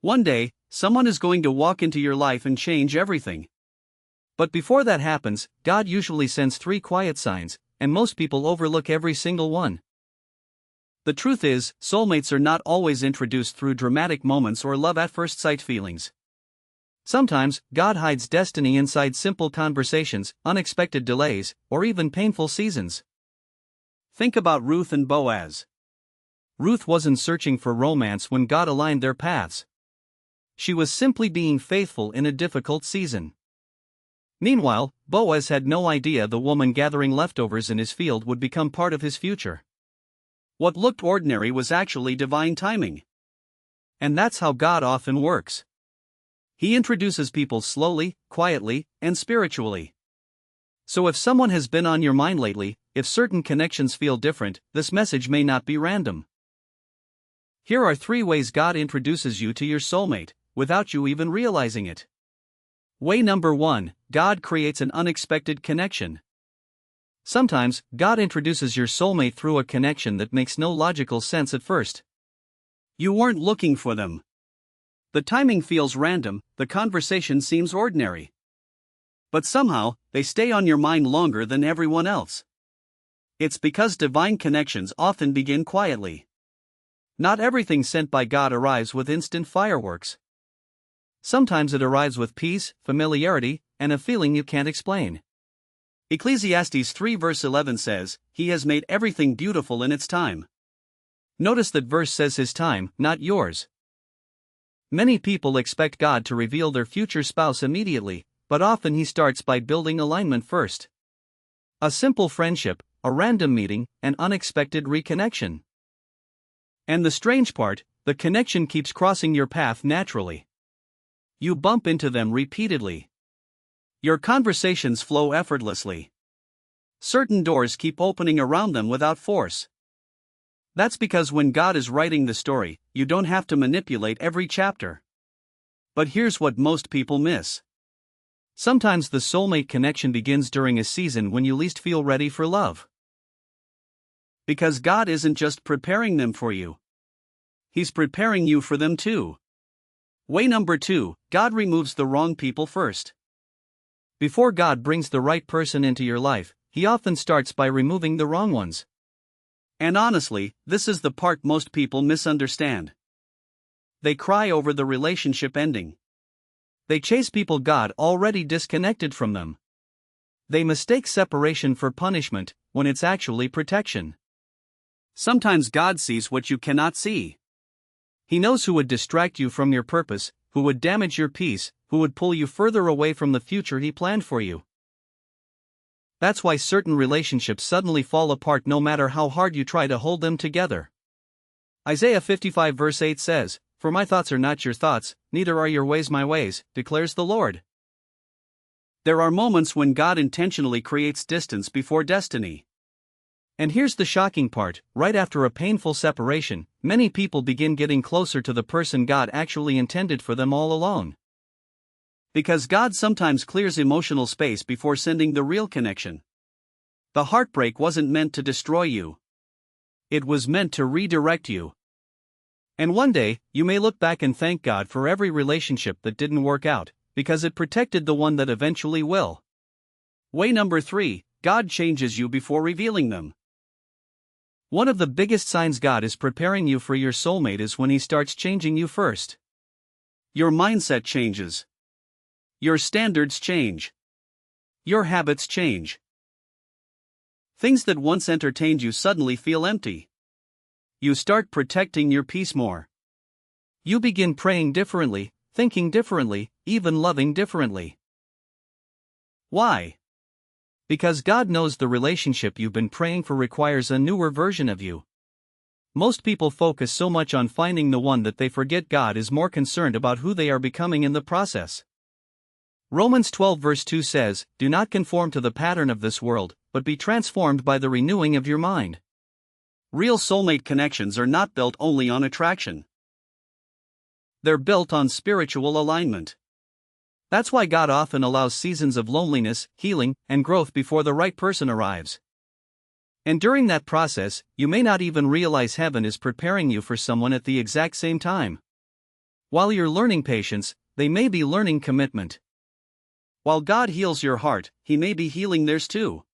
One day, someone is going to walk into your life and change everything. But before that happens, God usually sends 3 quiet signs, and most people overlook every single one. The truth is, soulmates are not always introduced through dramatic moments or love at first sight feelings. Sometimes, God hides destiny inside simple conversations, unexpected delays, or even painful seasons. Think about Ruth and Boaz. Ruth wasn't searching for romance when God aligned their paths. She was simply being faithful in a difficult season. Meanwhile, Boaz had no idea the woman gathering leftovers in his field would become part of his future. What looked ordinary was actually divine timing. And that's how God often works. He introduces people slowly, quietly, and spiritually. So if someone has been on your mind lately, if certain connections feel different, this message may not be random. Here are 3 ways God introduces you to your soulmate, without you even realizing it. Way number 1, God creates an unexpected connection. Sometimes, God introduces your soulmate through a connection that makes no logical sense at first. You weren't looking for them. The timing feels random, the conversation seems ordinary. But somehow, they stay on your mind longer than everyone else. It's because divine connections often begin quietly. Not everything sent by God arrives with instant fireworks. Sometimes it arrives with peace, familiarity, and a feeling you can't explain. Ecclesiastes 3 verse 11 says, "He has made everything beautiful in its time." Notice that verse says his time, not yours. Many people expect God to reveal their future spouse immediately, but often he starts by building alignment first. A simple friendship, a random meeting, an unexpected reconnection. And the strange part, the connection keeps crossing your path naturally. You bump into them repeatedly. Your conversations flow effortlessly. Certain doors keep opening around them without force. That's because when God is writing the story, you don't have to manipulate every chapter. But here's what most people miss. Sometimes the soulmate connection begins during a season when you least feel ready for love. Because God isn't just preparing them for you. He's preparing you for them too. Way number 2, God removes the wrong people first. Before God brings the right person into your life, He often starts by removing the wrong ones. And honestly, this is the part most people misunderstand. They cry over the relationship ending. They chase people God already disconnected from them. They mistake separation for punishment, when it's actually protection. Sometimes God sees what you cannot see. He knows who would distract you from your purpose, who would damage your peace, who would pull you further away from the future He planned for you. That's why certain relationships suddenly fall apart no matter how hard you try to hold them together. Isaiah 55 verse 8 says, "For my thoughts are not your thoughts, neither are your ways my ways, declares the Lord." There are moments when God intentionally creates distance before destiny. And here's the shocking part, right after a painful separation, many people begin getting closer to the person God actually intended for them all along. Because God sometimes clears emotional space before sending the real connection. The heartbreak wasn't meant to destroy you. It was meant to redirect you. And one day, you may look back and thank God for every relationship that didn't work out, because it protected the one that eventually will. Way number 3, God changes you before revealing them. One of the biggest signs God is preparing you for your soulmate is when He starts changing you first. Your mindset changes. Your standards change. Your habits change. Things that once entertained you suddenly feel empty. You start protecting your peace more. You begin praying differently, thinking differently, even loving differently. Why? Because God knows the relationship you've been praying for requires a newer version of you. Most people focus so much on finding the one that they forget God is more concerned about who they are becoming in the process. Romans 12 verse 2 says, "Do not conform to the pattern of this world, but be transformed by the renewing of your mind." Real soulmate connections are not built only on attraction. They're built on spiritual alignment. That's why God often allows seasons of loneliness, healing, and growth before the right person arrives. And during that process, you may not even realize heaven is preparing you for someone at the exact same time. While you're learning patience, they may be learning commitment. While God heals your heart, He may be healing theirs too.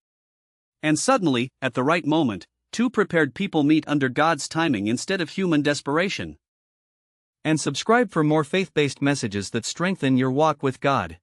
And suddenly, at the right moment, two prepared people meet under God's timing instead of human desperation. And subscribe for more faith-based messages that strengthen your walk with God.